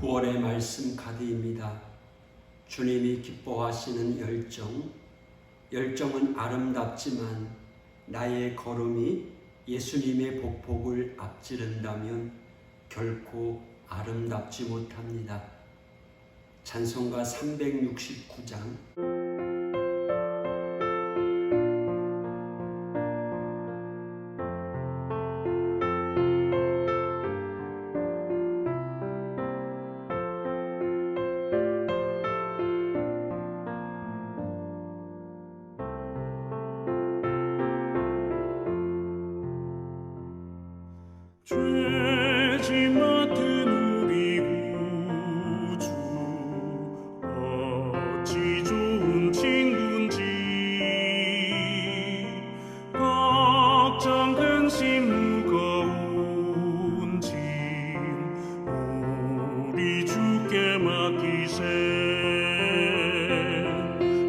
9월의 말씀 가드입니다. 주님이 기뻐하시는 열정은 아름답지만 나의 걸음이 예수님의 보폭을 앞지른다면 결코 아름답지 못합니다. 찬송가 369장 죄짐 맡은 우리 구주 어찌 좋은 친구인지 걱정 근심 무거운 짐 우리 주께 맡기세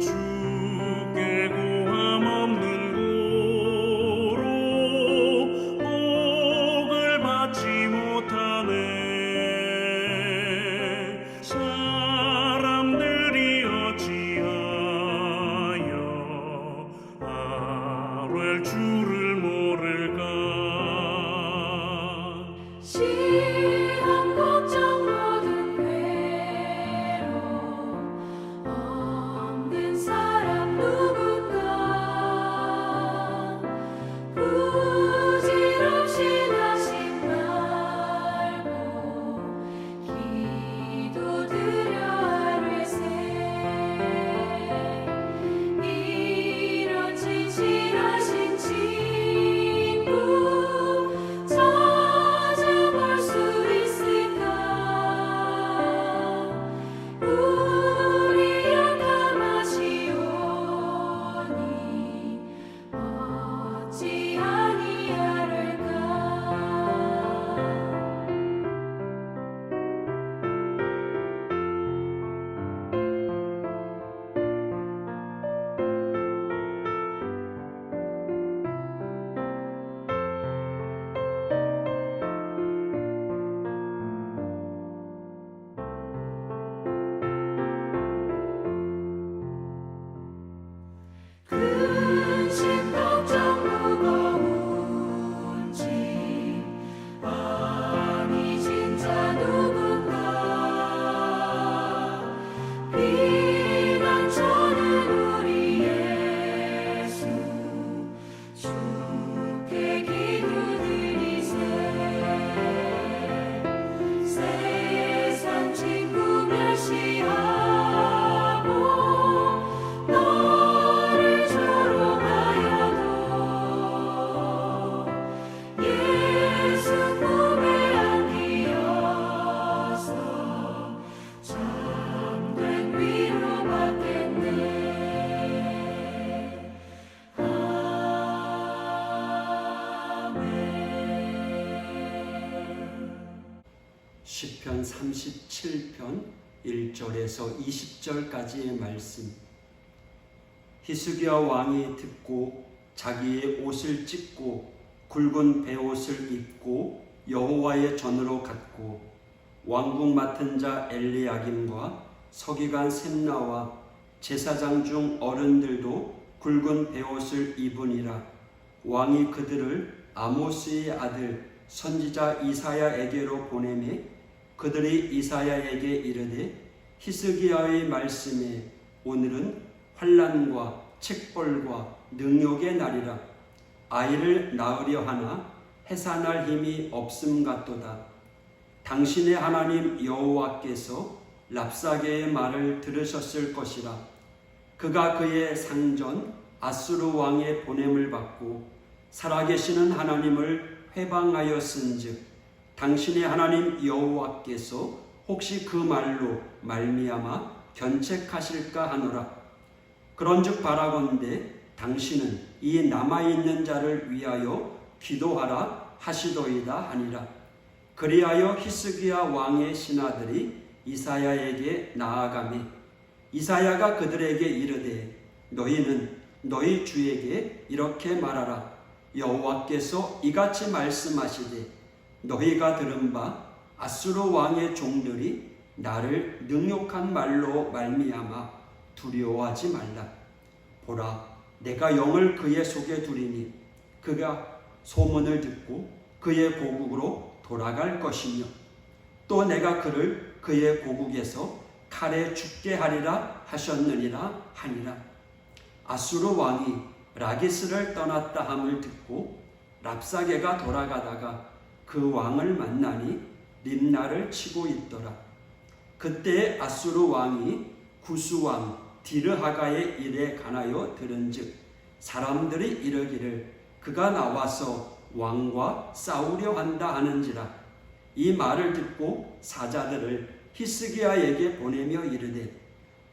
주께 고함 없는 받지 못하네. 사람들이 어찌하여 아뢰 주를 모를까. 시험 걱정 모든 괴로움 없는 사람 누군가 부질없이 근심 걱정 무거운 짐 아니 진짜 누군가 피난처는 우리 예수 주께 기도드리세 세상 친구 멸시하고 시편 37편 1절에서 20절까지의 말씀. 히스기야 왕이 듣고 자기의 옷을 찢고 굵은 베옷을 입고 여호와의 전으로 갔고 왕궁 맡은 자 엘리야김과 서기관 셈나와 제사장 중 어른들도 굵은 베옷을 입으니라. 왕이 그들을 아모스의 아들 선지자 이사야에게로 보내매 그들이 이사야에게 이르되 히스기야의 말씀에 오늘은 환난과 책벌과 능욕의 날이라. 아이를 낳으려 하나 해산할 힘이 없음 같도다. 당신의 하나님 여호와께서 랍사게의 말을 들으셨을 것이라. 그가 그의 상전 아수르 왕의 보냄을 받고 살아계시는 하나님을 회방하였은즉 당신의 하나님 여호와께서 혹시 그 말로 말미암아 견책하실까 하노라. 그런즉 바라건대 당신은 이 남아있는 자를 위하여 기도하라 하시도이다 하니라. 그리하여 히스기야 왕의 신하들이 이사야에게 나아가매 이사야가 그들에게 이르되 너희는 너희 주에게 이렇게 말하라. 여호와께서 이같이 말씀하시되 너희가 들은 바 아수르 왕의 종들이 나를 능욕한 말로 말미암아 두려워하지 말라. 보라, 내가 영을 그의 속에 두리니 그가 소문을 듣고 그의 고국으로 돌아갈 것이며 또 내가 그를 그의 고국에서 칼에 죽게 하리라 하셨느니라 하니라. 아수르 왕이 라기스를 떠났다 함을 듣고 랍사게가 돌아가다가 그 왕을 만나니 림나를 치고 있더라. 그때 아수르 왕이 구스 왕 디르하가의 일에 관하여 들은즉 사람들이 이르기를 그가 나와서 왕과 싸우려 한다 하는지라. 이 말을 듣고 사자들을 히스기야에게 보내며 이르되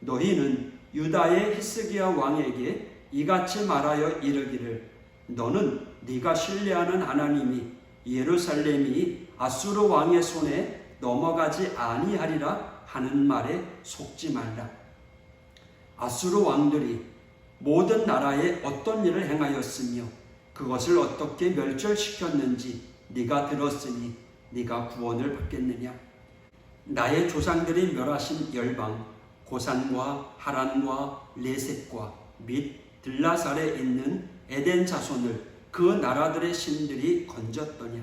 너희는 유다의 히스기야 왕에게 이같이 말하여 이르기를 너는 네가 신뢰하는 하나님이 예루살렘이 아수르 왕의 손에 넘어가지 아니하리라 하는 말에 속지 말라. 아수르 왕들이 모든 나라에 어떤 일을 행하였으며 그것을 어떻게 멸절시켰는지 네가 들었으니 네가 구원을 받겠느냐. 나의 조상들이 멸하신 열방 고산과 하란과 레셋과 및 들라살에 있는 에덴 자손을 그 나라들의 신들이 건졌더냐.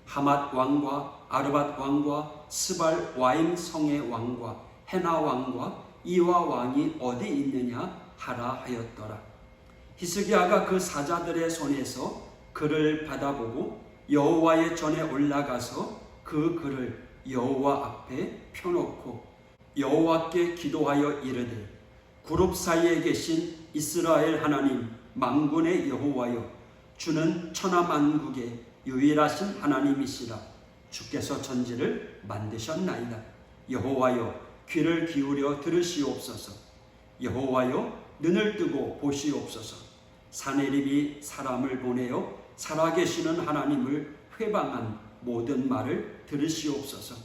하맛 왕과 아르밧 왕과 스발 와임 성의 왕과 헤나 왕과 이와 왕이 어디 있느냐 하라 하였더라. 히스기야가 그 사자들의 손에서 글을 받아보고 여호와의 전에 올라가서 그 글을 여호와 앞에 펴놓고 여호와께 기도하여 이르되 그룹 사이에 계신 이스라엘 하나님 만군의 여호와여, 주는 천하만국의 유일하신 하나님이시라. 주께서 천지를 만드셨나이다. 여호와여, 귀를 기울여 들으시옵소서. 여호와여, 눈을 뜨고 보시옵소서. 사내립이 사람을 보내어 살아계시는 하나님을 회방한 모든 말을 들으시옵소서.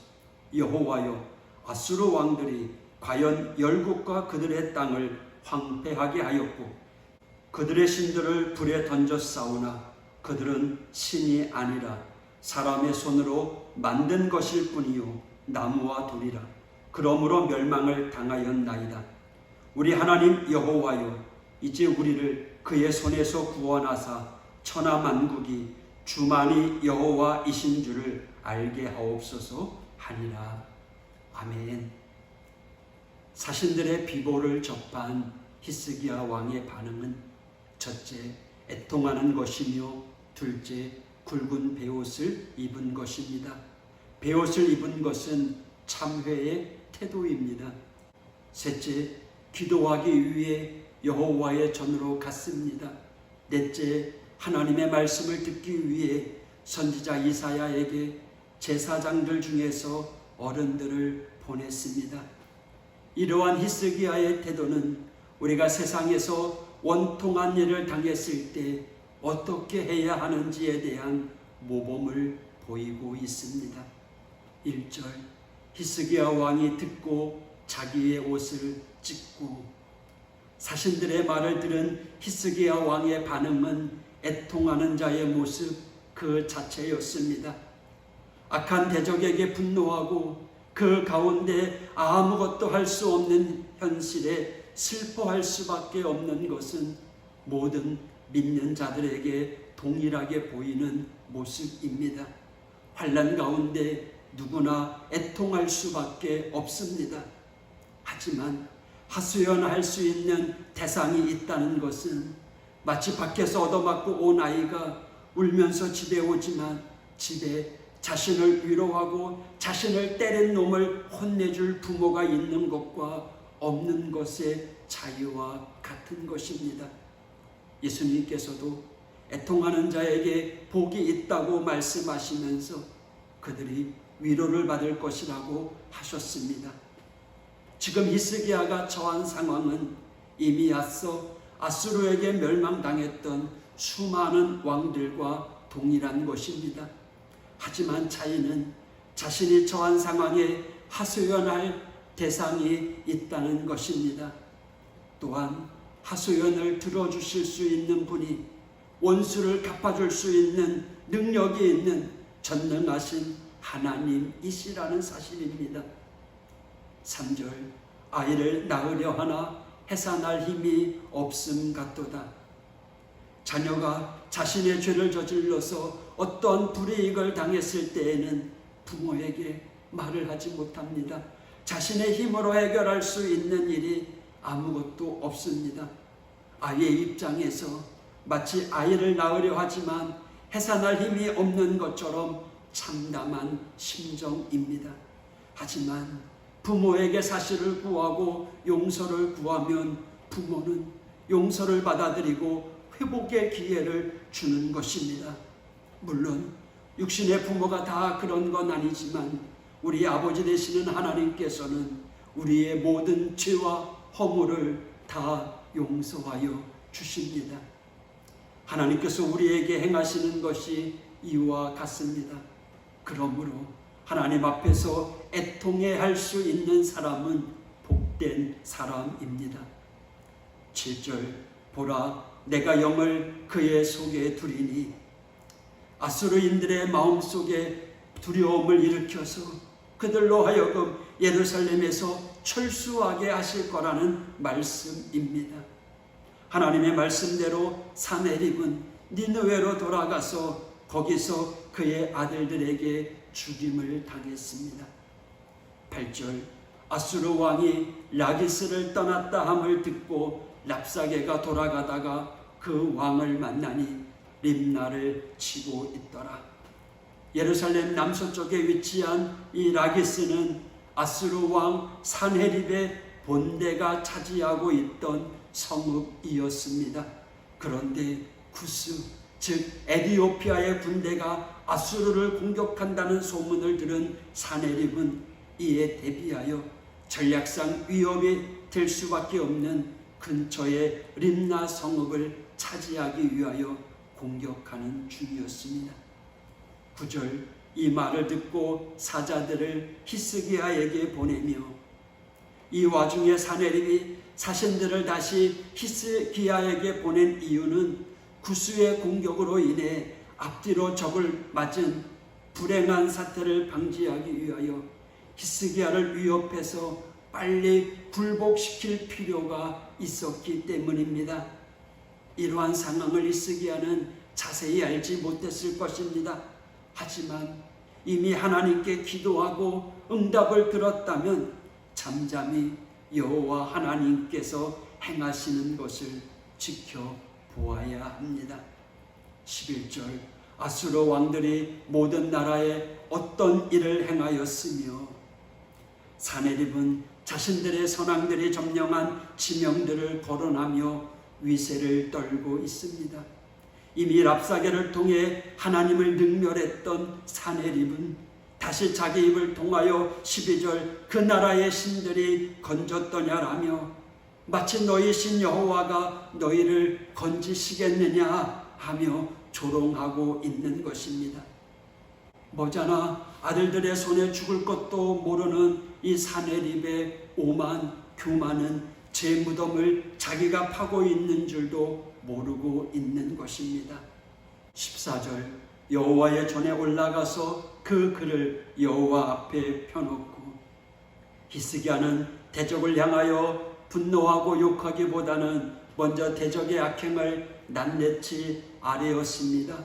여호와여, 아수르 왕들이 과연 열국과 그들의 땅을 황폐하게 하였고 그들의 신들을 불에 던져 싸우나 그들은 신이 아니라 사람의 손으로 만든 것일 뿐이요 나무와 돌이라. 그러므로 멸망을 당하였나이다. 우리 하나님 여호와여, 이제 우리를 그의 손에서 구원하사 천하만국이 주만이 여호와이신 줄을 알게 하옵소서 하니라. 아멘. 사신들의 비보를 접한 히스기야 왕의 반응은 첫째, 애통하는 것이며 둘째, 굵은 베옷을 입은 것입니다. 베옷을 입은 것은 참회의 태도입니다. 셋째, 기도하기 위해 여호와의 전으로 갔습니다. 넷째, 하나님의 말씀을 듣기 위해 선지자 이사야에게 제사장들 중에서 어른들을 보냈습니다. 이러한 히스기야의 태도는 우리가 세상에서 원통한 일을 당했을 때 어떻게 해야 하는지에 대한 모범을 보이고 있습니다. 1절, 히스기야 왕이 듣고 자기의 옷을 찢고. 사신들의 말을 들은 히스기야 왕의 반응은 애통하는 자의 모습 그 자체였습니다. 악한 대적에게 분노하고 그 가운데 아무것도 할 수 없는 현실에 슬퍼할 수밖에 없는 것은 모든 믿는 자들에게 동일하게 보이는 모습입니다. 환난 가운데 누구나 애통할 수밖에 없습니다. 하지만 하소연할 수 있는 대상이 있다는 것은 마치 밖에서 얻어맞고 온 아이가 울면서 집에 오지만 집에 자신을 위로하고 자신을 때린 놈을 혼내줄 부모가 있는 것과 없는 것의 자유와 같은 것입니다. 예수님께서도 애통하는 자에게 복이 있다고 말씀하시면서 그들이 위로를 받을 것이라고 하셨습니다. 지금 히스기야가 처한 상황은 이미 앞서 아수르에게 멸망당했던 수많은 왕들과 동일한 것입니다. 하지만 차이는 자신이 처한 상황에 하소연할 대상이 있다는 것입니다. 또한 하소연을 들어주실 수 있는 분이 원수를 갚아줄 수 있는 능력이 있는 전능하신 하나님이시라는 사실입니다. 3절 아이를 낳으려 하나 해산할 힘이 없음 같도다. 자녀가 자신의 죄를 저질러서 어떤 불이익을 당했을 때에는 부모에게 말을 하지 못합니다. 자신의 힘으로 해결할 수 있는 일이 아무것도 없습니다. 아이의 입장에서 마치 아이를 낳으려 하지만 해산할 힘이 없는 것처럼 참담한 심정입니다. 하지만 부모에게 사실을 구하고 용서를 구하면 부모는 용서를 받아들이고 회복의 기회를 주는 것입니다. 물론 육신의 부모가 다 그런 건 아니지만 우리 아버지 되시는 하나님께서는 우리의 모든 죄와 허물을 다 용서하여 주십니다. 하나님께서 우리에게 행하시는 것이 이와 같습니다. 그러므로 하나님 앞에서 애통해 할 수 있는 사람은 복된 사람입니다. 7절 보라 내가 영을 그의 속에 두리니 아수르인들의 마음속에 두려움을 일으켜서 그들로 하여금 예루살렘에서 철수하게 하실 거라는 말씀입니다. 하나님의 말씀대로 사내립은 니느웨로 돌아가서 거기서 그의 아들들에게 죽임을 당했습니다. 8절 아수르 왕이 라기스를 떠났다 함을 듣고 랍사게가 돌아가다가 그 왕을 만나니 림나를 치고 있더라. 예루살렘 남서쪽에 위치한 이 라기스는 아수르 왕 산헤립의 본대가 차지하고 있던 성읍이었습니다. 그런데 구스 즉 에디오피아의 군대가 아수르를 공격한다는 소문을 들은 산헤립은 이에 대비하여 전략상 위협이 될 수밖에 없는 근처의 림나 성읍을 차지하기 위하여 공격하는 중이었습니다. 9절 이 말을 듣고 사자들을 히스기야에게 보내며 이 와중에 산헤립이 사신들을 다시 히스기야에게 보낸 이유는 구스의 공격으로 인해 앞뒤로 적을 맞은 불행한 사태를 방지하기 위하여 히스기야를 위협해서 빨리 굴복시킬 필요가 있었기 때문입니다. 이러한 상황을 히스기야는 자세히 알지 못했을 것입니다. 하지만 이미 하나님께 기도하고 응답을 들었다면 잠잠히 여호와 하나님께서 행하시는 것을 지켜보아야 합니다. 11절 아수르 왕들이 모든 나라에 어떤 일을 행하였으며 산헤립은 자신들의 선왕들이 점령한 지명들을 거론하며 위세를 떨고 있습니다. 이미 랍사게를 통해 하나님을 능멸했던 산헤립은 다시 자기 입을 통하여 12절 그 나라의 신들이 건졌더냐라며 마치 너희 신 여호와가 너희를 건지시겠느냐 하며 조롱하고 있는 것입니다. 머지않아 아들들의 손에 죽을 것도 모르는 이 산헤립의 오만 교만은 제 무덤을 자기가 파고 있는 줄도 모르고 있는 것입니다. 14절 여호와의 전에 올라가서 그 글을 여호와 앞에 펴놓고 히스기야는 대적을 향하여 분노하고 욕하기보다는 먼저 대적의 악행을 낱낱이 아뢰었습니다.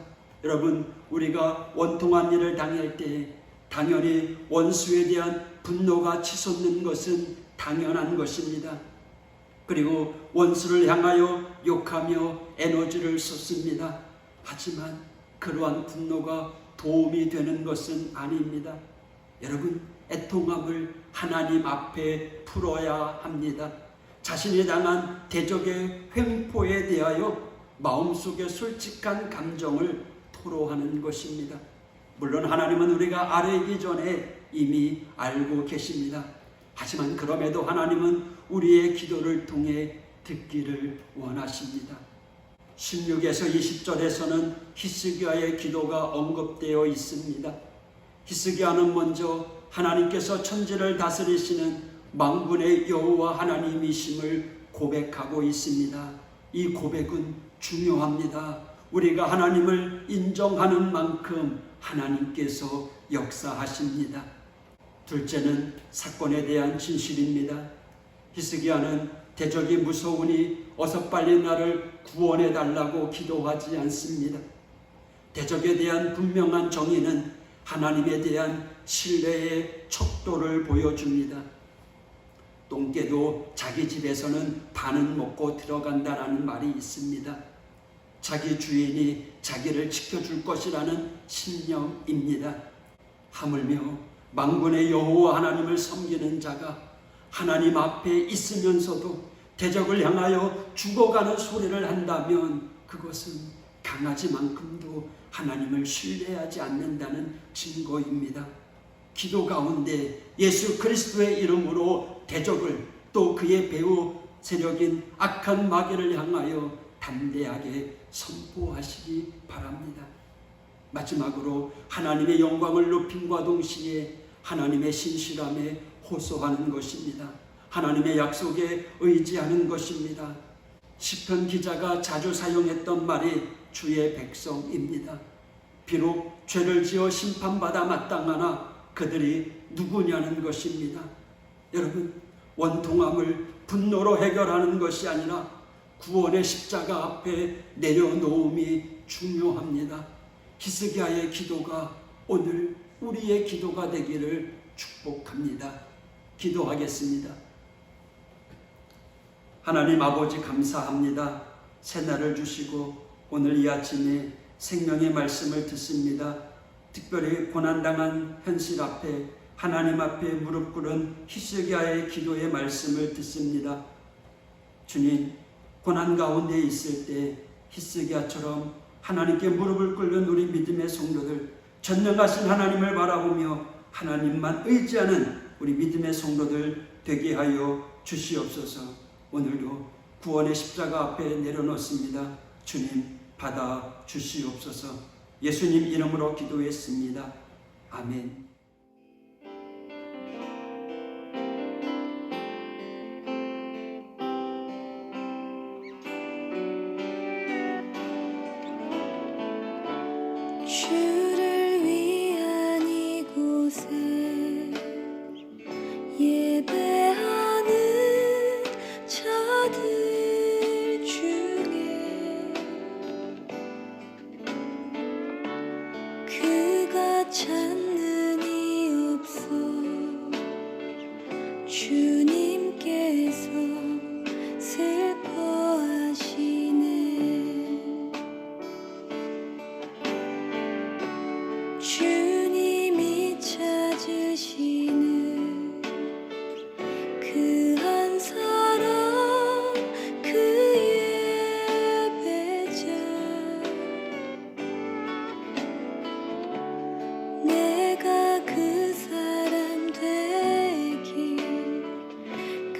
여러분 우리가 원통한 일을 당할 때 당연히 원수에 대한 분노가 치솟는 것은 당연한 것입니다. 그리고 원수를 향하여 욕하며 에너지를 쏟습니다. 하지만 그러한 분노가 도움이 되는 것은 아닙니다. 여러분 애통함을 하나님 앞에 풀어야 합니다. 자신이 당한 대적의 횡포에 대하여 마음속에 솔직한 감정을 토로하는 것입니다. 물론 하나님은 우리가 알기 전에 이미 알고 계십니다. 하지만 그럼에도 하나님은 우리의 기도를 통해 듣기를 원하십니다. 16에서 20절에서는 히스기야의 기도가 언급되어 있습니다. 히스기야는 먼저 하나님께서 천지를 다스리시는 만군의 여호와 하나님이심을 고백하고 있습니다. 이 고백은 중요합니다. 우리가 하나님을 인정하는 만큼 하나님께서 역사하십니다. 둘째는 사건에 대한 진실입니다. 히스기야는 대적이 무서우니 어서 빨리 나를 구원해 달라고 기도하지 않습니다. 대적에 대한 분명한 정의는 하나님에 대한 신뢰의 척도를 보여줍니다. 똥개도 자기 집에서는 반은 먹고 들어간다라는 말이 있습니다. 자기 주인이 자기를 지켜줄 것이라는 신념입니다. 하물며 만군의 여호와 하나님을 섬기는 자가 하나님 앞에 있으면서도 대적을 향하여 죽어가는 소리를 한다면 그것은 강아지만큼도 하나님을 신뢰하지 않는다는 증거입니다. 기도 가운데 예수 그리스도의 이름으로 대적을 또 그의 배후 세력인 악한 마귀를 향하여 담대하게 선포하시기 바랍니다. 마지막으로 하나님의 영광을 높임과 동시에 하나님의 신실함에 호소하는 것입니다. 하나님의 약속에 의지하는 것입니다. 시편 기자가 자주 사용했던 말이 주의 백성입니다. 비록 죄를 지어 심판받아 마땅하나 그들이 누구냐는 것입니다. 여러분, 원통함을 분노로 해결하는 것이 아니라 구원의 십자가 앞에 내려놓음이 중요합니다. 히스기야의 기도가 오늘 우리의 기도가 되기를 축복합니다. 기도하겠습니다. 하나님 아버지 감사합니다. 새날을 주시고 오늘 이 아침에 생명의 말씀을 듣습니다. 특별히 고난당한 현실 앞에 하나님 앞에 무릎 꿇은 히스기야의 기도의 말씀을 듣습니다. 주님, 고난 가운데 있을 때 히스기야처럼 하나님께 무릎을 꿇는 우리 믿음의 성도들, 전능하신 하나님을 바라보며 하나님만 의지하는 우리 믿음의 성도들 되게 하여 주시옵소서. 오늘도 구원의 십자가 앞에 내려놓습니다. 주님 받아 주시옵소서. 예수님 이름으로 기도했습니다. 아멘. 주를 위한 이곳에 예배하는 자들 중에 그가 찾는 이 없어 주님께서 슬퍼하시네. 주님이 찾으시는 그 한 사람 그 예배자 내가 그 사람 되길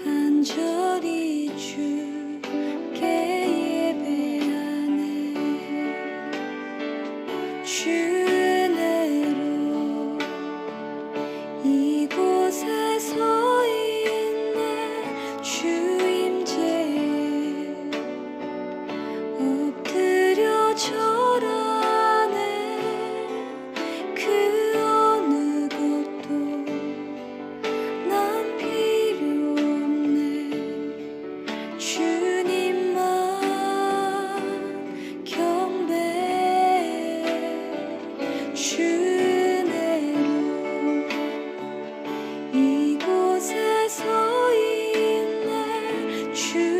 간절히 주께 예배하네. 주 은혜로 이곳에 서 있네. 주 임재에 엎드려 절하네. 그 어느 것도 난 필요 없네. 주님만 경배해. 주 은혜로 이곳에 서 있네. 주